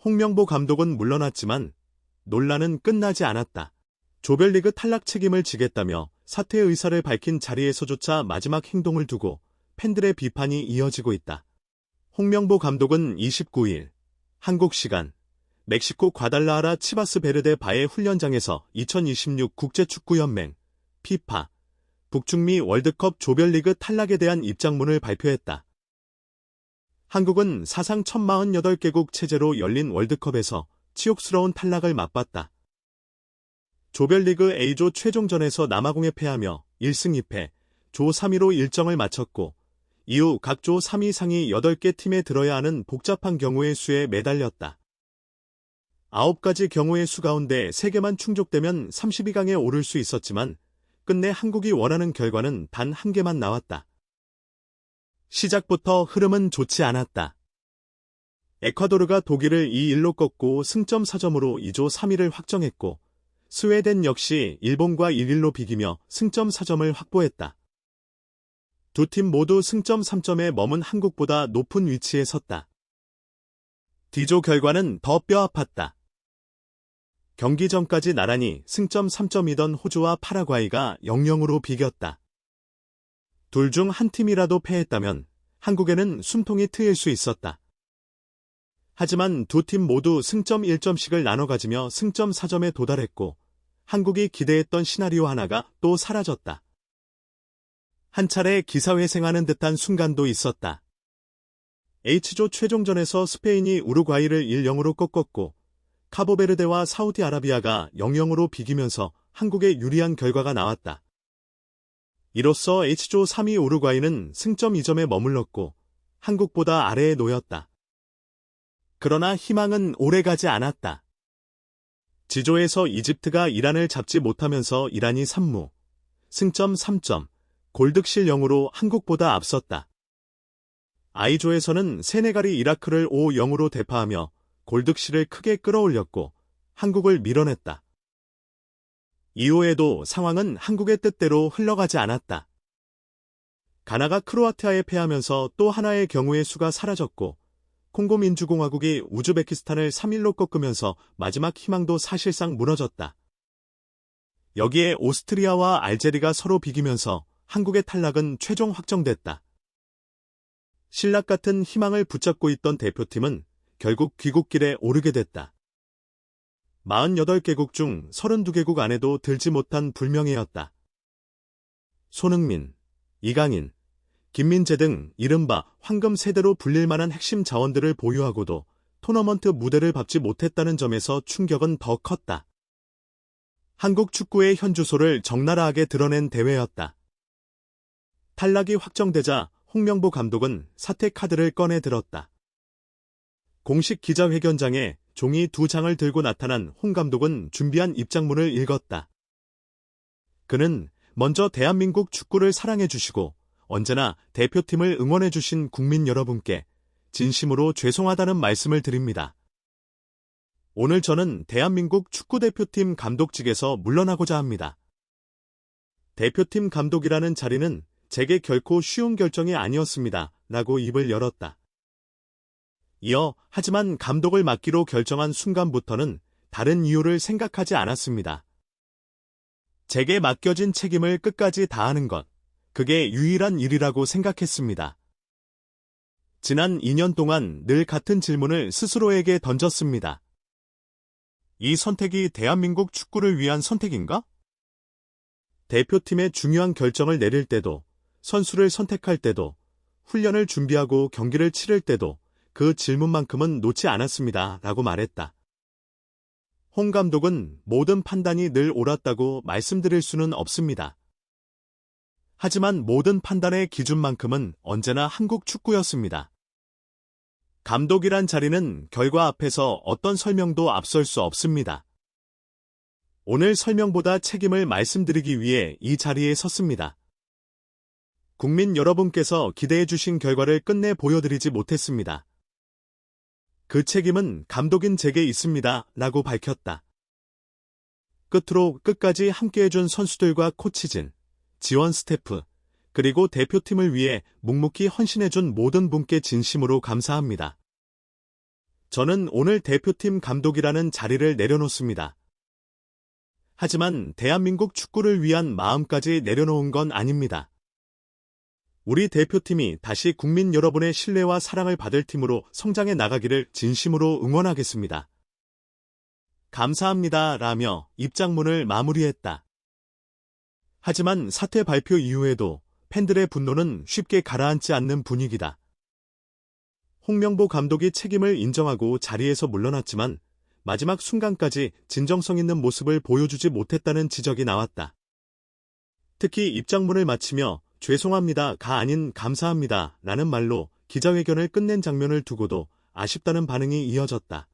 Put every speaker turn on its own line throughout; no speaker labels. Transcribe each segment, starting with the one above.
홍명보 감독은 물러났지만 논란은 끝나지 않았다. 조별리그 탈락 책임을 지겠다며 사퇴 의사를 밝힌 자리에서조차 마지막 행동을 두고 팬들의 비판이 이어지고 있다. 홍명보 감독은 29일 한국 시간 멕시코 과달라하라 치바스 베르데 바의 훈련장에서 2026 국제축구연맹 피파 북중미 월드컵 조별리그 탈락에 대한 입장문을 발표했다. 한국은 사상 1048개국 체제로 열린 월드컵에서 치욕스러운 탈락을 맛봤다. 조별리그 A조 최종전에서 남아공에 패하며 1승 2패, 조 3위로 일정을 마쳤고 이후 각 조 3위 상위 8개 팀에 들어야 하는 복잡한 경우의 수에 매달렸다. 9가지 경우의 수 가운데 3개만 충족되면 32강에 오를 수 있었지만 끝내 한국이 원하는 결과는 단 1개만 나왔다. 시작부터 흐름은 좋지 않았다. 에콰도르가 독일을 2-1로 꺾고 승점 4점으로 2조 3위를 확정했고 스웨덴 역시 일본과 1-1로 비기며 승점 4점을 확보했다. 두 팀 모두 승점 3점에 머문 한국보다 높은 위치에 섰다. D조 결과는 더 뼈아팠다. 경기 전까지 나란히 승점 3점이던 호주와 파라과이가 0-0으로 비겼다. 둘 중 한 팀이라도 패했다면 한국에는 숨통이 트일 수 있었다. 하지만 두 팀 모두 승점 1점씩을 나눠 가지며 승점 4점에 도달했고 한국이 기대했던 시나리오 하나가 또 사라졌다. 한 차례 기사회생하는 듯한 순간도 있었다. H조 최종전에서 스페인이 우루과이를 1-0으로 꺾었고 카보베르데와 사우디아라비아가 0-0으로 비기면서 한국에 유리한 결과가 나왔다. 이로써 H조 3위 우루과이는 승점 2점에 머물렀고 한국보다 아래에 놓였다. 그러나 희망은 오래가지 않았다. G조에서 이집트가 이란을 잡지 못하면서 이란이 3무, 승점 3점, 골득실 0으로 한국보다 앞섰다. I조에서는 세네갈이 이라크를 5-0으로 대파하며 골득실을 크게 끌어올렸고 한국을 밀어냈다. 이후에도 상황은 한국의 뜻대로 흘러가지 않았다. 가나가 크로아티아에 패하면서 또 하나의 경우의 수가 사라졌고 콩고 민주공화국이 우즈베키스탄을 3-1로 꺾으면서 마지막 희망도 사실상 무너졌다. 여기에 오스트리아와 알제리가 서로 비기면서 한국의 탈락은 최종 확정됐다. 신락 같은 희망을 붙잡고 있던 대표팀은 결국 귀국길에 오르게 됐다. 48개국 중 32개국 안에도 들지 못한 불명예였다. 손흥민, 이강인, 김민재 등 이른바 황금 세대로 불릴 만한 핵심 자원들을 보유하고도 토너먼트 무대를 밟지 못했다는 점에서 충격은 더 컸다. 한국 축구의 현주소를 적나라하게 드러낸 대회였다. 탈락이 확정되자 홍명보 감독은 사퇴 카드를 꺼내 들었다. 공식 기자회견장에 종이 2장을 들고 나타난 홍 감독은 준비한 입장문을 읽었다. 그는 먼저 대한민국 축구를 사랑해주시고 언제나 대표팀을 응원해주신 국민 여러분께 진심으로 죄송하다는 말씀을 드립니다. 오늘 저는 대한민국 축구대표팀 감독직에서 물러나고자 합니다. 대표팀 감독이라는 자리는 제게 결코 쉬운 결정이 아니었습니다. 라고 입을 열었다. 이어 하지만 감독을 맡기로 결정한 순간부터는 다른 이유를 생각하지 않았습니다. 제게 맡겨진 책임을 끝까지 다하는 것, 그게 유일한 일이라고 생각했습니다. 지난 2년 동안 늘 같은 질문을 스스로에게 던졌습니다. 이 선택이 대한민국 축구를 위한 선택인가? 대표팀의 중요한 결정을 내릴 때도, 선수를 선택할 때도, 훈련을 준비하고 경기를 치를 때도 그 질문만큼은 놓지 않았습니다. 라고 말했다. 홍 감독은 모든 판단이 늘 옳았다고 말씀드릴 수는 없습니다. 하지만 모든 판단의 기준만큼은 언제나 한국 축구였습니다. 감독이란 자리는 결과 앞에서 어떤 설명도 앞설 수 없습니다. 오늘 설명보다 책임을 말씀드리기 위해 이 자리에 섰습니다. 국민 여러분께서 기대해 주신 결과를 끝내 보여드리지 못했습니다. 그 책임은 감독인 제게 있습니다. 라고 밝혔다. 끝으로 끝까지 함께해준 선수들과 코치진, 지원 스태프, 그리고 대표팀을 위해 묵묵히 헌신해준 모든 분께 진심으로 감사합니다. 저는 오늘 대표팀 감독이라는 자리를 내려놓습니다. 하지만 대한민국 축구를 위한 마음까지 내려놓은 건 아닙니다. 우리 대표팀이 다시 국민 여러분의 신뢰와 사랑을 받을 팀으로 성장해 나가기를 진심으로 응원하겠습니다. 감사합니다. 라며 입장문을 마무리했다. 하지만 사퇴 발표 이후에도 팬들의 분노는 쉽게 가라앉지 않는 분위기다. 홍명보 감독이 책임을 인정하고 자리에서 물러났지만 마지막 순간까지 진정성 있는 모습을 보여주지 못했다는 지적이 나왔다. 특히 입장문을 마치며 죄송합니다가 아닌 감사합니다 라는 말로 기자회견을 끝낸 장면을 두고도 아쉽다는 반응이 이어졌다.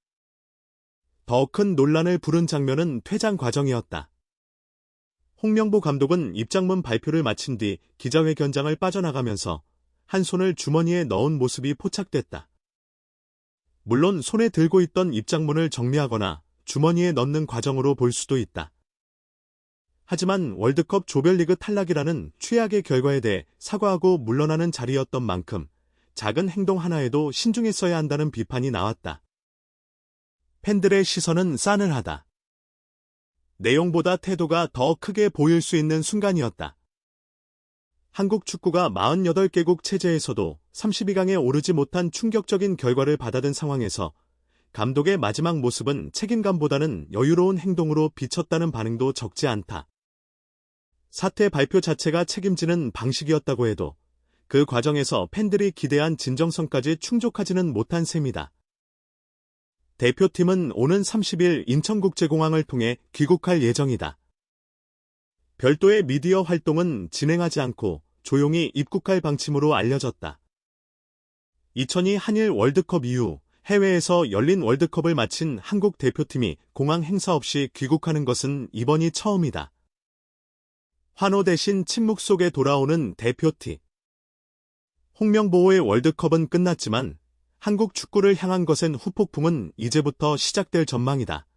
더 큰 논란을 부른 장면은 퇴장 과정이었다. 홍명보 감독은 입장문 발표를 마친 뒤 기자회견장을 빠져나가면서 한 손을 주머니에 넣은 모습이 포착됐다. 물론 손에 들고 있던 입장문을 정리하거나 주머니에 넣는 과정으로 볼 수도 있다. 하지만 월드컵 조별리그 탈락이라는 최악의 결과에 대해 사과하고 물러나는 자리였던 만큼 작은 행동 하나에도 신중했어야 한다는 비판이 나왔다. 팬들의 시선은 싸늘하다. 내용보다 태도가 더 크게 보일 수 있는 순간이었다. 한국 축구가 48개국 체제에서도 32강에 오르지 못한 충격적인 결과를 받아든 상황에서 감독의 마지막 모습은 책임감보다는 여유로운 행동으로 비쳤다는 반응도 적지 않다. 사퇴 발표 자체가 책임지는 방식이었다고 해도 그 과정에서 팬들이 기대한 진정성까지 충족하지는 못한 셈이다. 대표팀은 오는 30일 인천국제공항을 통해 귀국할 예정이다. 별도의 미디어 활동은 진행하지 않고 조용히 입국할 방침으로 알려졌다. 2002 한일 월드컵 이후 해외에서 열린 월드컵을 마친 한국 대표팀이 공항 행사 없이 귀국하는 것은 이번이 처음이다. 환호 대신 침묵 속에 돌아오는 대표팀. 홍명보의 월드컵은 끝났지만 한국 축구를 향한 것엔 후폭풍은 이제부터 시작될 전망이다.